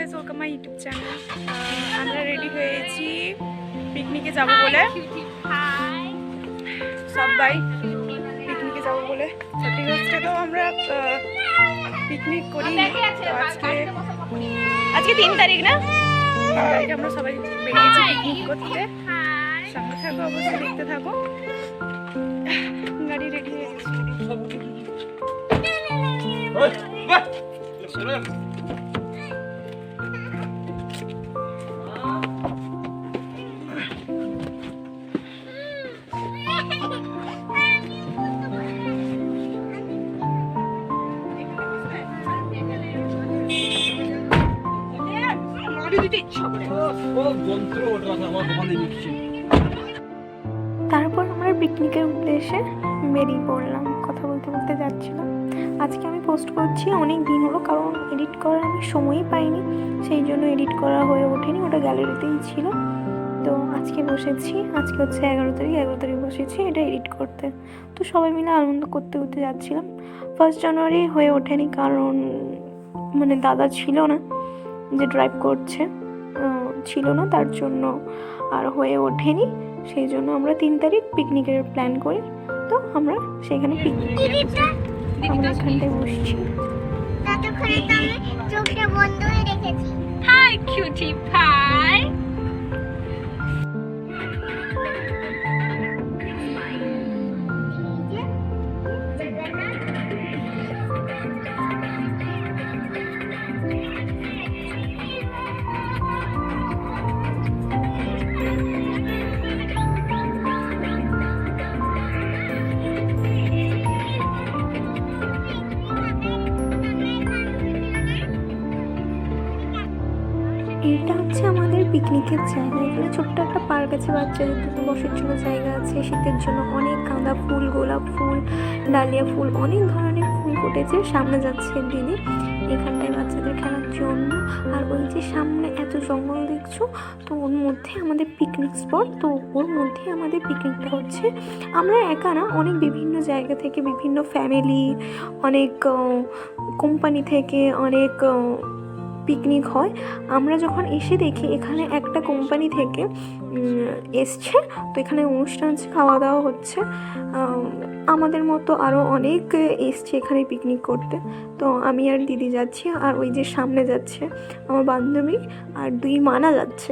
Guys, welcome my YouTube channel. আমরা ready হয়েছি পিকনিকে যাব বলে। সবাই পিকনিকে যাব বলে 31 আমরা পিকনিক করি। তো আজকে 3 তারিখ না, 3 তারিখে আমরা সবাই বেরিয়েছি পিকনিক করতে। সঙ্গে থাকো, অবশ্যই দেখতে থাকো। গাড়ি রেডি হয়ে গেছে। তারপর আমরা পিকনিকের উদ্দেশ্যে বেরিয়ে পড়লাম। কথা বলতে বলতে যাচ্ছিলাম। আজকে আমি পোস্ট করছি অনেক দিন হলো, কারণ এডিট করার আমি সময়ই পাইনি, সেই জন্য এডিট করা হয়ে ওঠেনি, ওটা গ্যালারিতেই ছিল। তো আজকে বসেছি, আজকে হচ্ছে 11 তারিখ বসেছি এটা এডিট করতে। তো সবাই মিলে আনন্দ করতে করতে যাচ্ছিলাম। 1 জানুয়ারি হয়ে ওঠেনি, কারণ মানে দাদা ছিল না, যে ড্রাইভ করছে ছিল না, তার জন্য আর হয়ে ওঠেনি। সেই জন্য আমরা 3 তারিখ পিকনিকের প্ল্যান করি। তো আমরা সেখানে পিকনিক আমরা এখানটায় বসছি। High cutie pie. এটা হচ্ছে আমাদের পিকনিকের জায়গা। এখানে ছোট্ট একটা পার্ক আছে, বাচ্চাদের বসার জন্য জায়গা আছে। শীতের জন্য অনেক গাঁদা ফুল, গোলাপ ফুল, ডালিয়া ফুল, অনেক ধরনের ফুল ফুটেছে। সামনে যাচ্ছে দিদি, এখানটায় বাচ্চাদের খেলার জন্য। আর ওই যে সামনে এত জঙ্গল দেখছো, তো ওর মধ্যে আমাদের পিকনিক স্পট। তো ওর মধ্যে আমাদের পিকনিকটা হচ্ছে। আমরা একা না, অনেক বিভিন্ন জায়গা থেকে, বিভিন্ন ফ্যামিলি, অনেক কোম্পানি থেকে অনেক পিকনিক হয়। আমরা যখন এসে দেখি এখানে একটা কোম্পানি থেকে এসছে, তো এখানে অনুষ্ঠান হচ্ছে, খাওয়া দাওয়া হচ্ছে। আমাদের মতো আরও অনেক এসছে এখানে পিকনিক করতে। তো আমি আর দিদি যাচ্ছি, আর ওই যে সামনে যাচ্ছে আমার বান্ধবী, আর 2 মানা যাচ্ছে।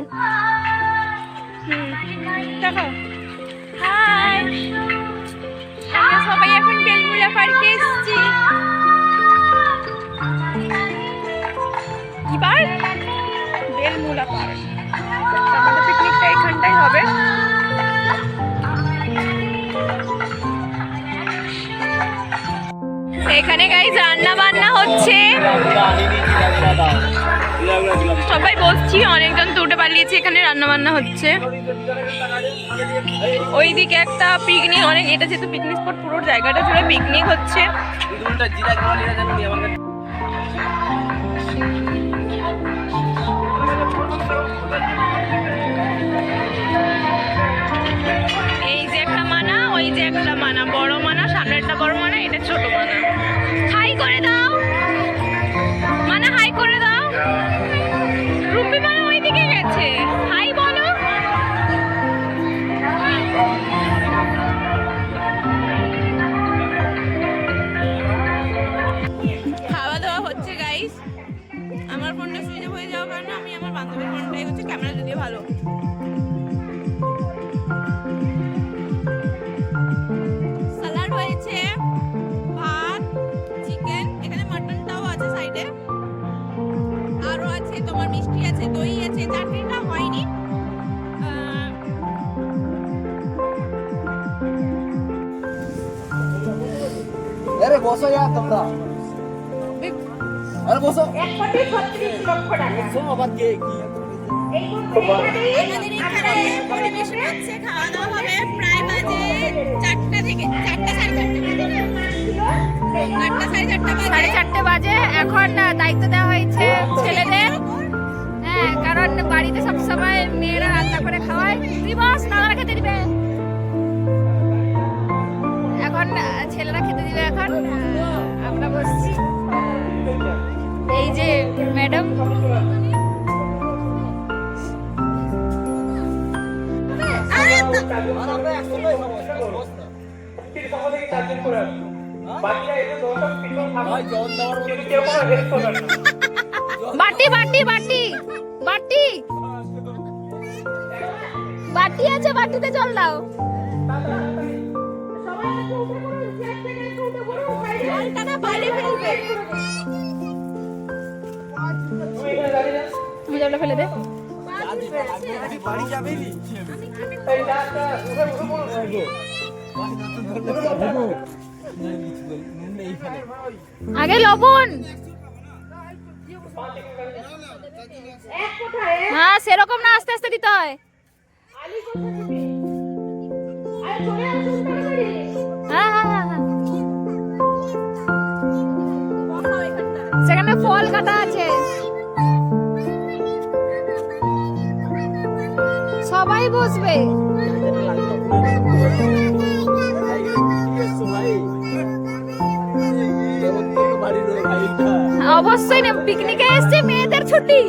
দেখো, হাই, আমরা সবাই এখন বেলমুড়া পার্কে এসেছি। এবার বেলমুড়া পার্ক, আমাদের পিকনিকটা এখানটাই হবে। এখানে গাইস রান্না বান্না হচ্ছে, সবাই বসছি, অনেকজন তো উঠে পালিয়েছে। এখানে রান্না বান্না হচ্ছে। ওইদিকে একটা পিকনিক, অনেক, এটা যেহেতু পিকনিক স্পট, পুরো জায়গাটা জুড়ে পিকনিক হচ্ছে। এই যে একটা মানা, ওই যে একটা মানা, বড় মানা, সামনে একটা বড় মানা, এটা ছোট মানা। হাই করে দাও মানা, হাই করে দাও। রুপি মানা ওইদিকে গেছে, হাই বলো। খাওয়া দাওয়া হচ্ছে গাইস। আমার ফোনটা সুইচ অফ হয়ে যাওয়ার কারণে আমি আমার বান্ধবীর ফোনটাই হচ্ছে ক্যামেরা যদিও ভালো। সালাড হয়েছে, ভাত, চিকেন, এখানে মাটনটাও আছে সাইডে, আরো আছে তোমার মিষ্টি আছে, দই আছে, চাটনিটা হয়নি। আরে বসো यार তোমরা, আরে বসো। 1.36 লক্ষ টাকা আবার কে কি আমাদের এখানে পরিবেশন হচ্ছে, খাওয়া দাওয়া হবে। প্রায় বাজে 4টা থেকে 4টা, 4:30 বাজে। এখন দায়িত্ব দেওয়া হয়েছে ছেলেদের। হ্যাঁ, কারণ বাড়িতে সবসময় মেয়েরা রান্না করে খাওয়ায়। দিবস দাদারা খেতে দিবে, এখন ছেলেরা খেতে দিবে। এখন আমরা বসছি, এই যে ম্যাডাম করে আসবো বাকিরা এসে দোষক কিছু ভাই জল দেওয়ার মতো কেউ কোনো হেল্প করবে না বাটি বাটি বাটি বাটি বাটি আছে, বাটিতে জল দাও। তুমি জলটা ফেলে দে। আগে লবণ, হ্যাঁ সেরকম না, আস্তে আস্তে দিতে হয়। হ্যাঁ হ্যাঁ হ্যাঁ হ্যাঁ, সেখানে ফল কাটা আছে, সবাই বসবে। অবশ্যই না, পিকনিকে এসছে, মেয়েদের ছুটি।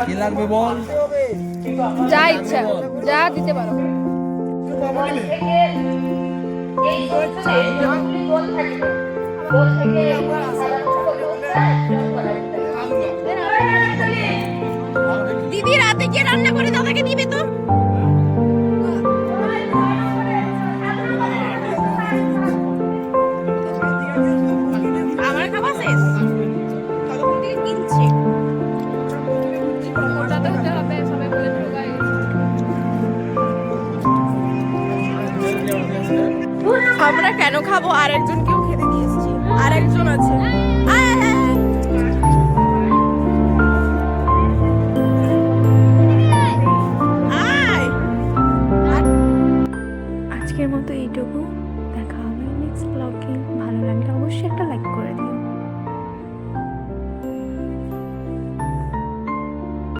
কি লাগবে বল, যা ইচ্ছা যা দিতে পারো। দিদি রাতে গিয়ে রান্না করে দাদাকে দিবে তো। আমার খাবার শেষ, কিনছে ওটাতে হতে হবে, সবাই বলে দিল গাইস। আমরা কেন খাবো, আর একজন কেউ খেতে নিয়ে এসেছি, আর একজন আছে।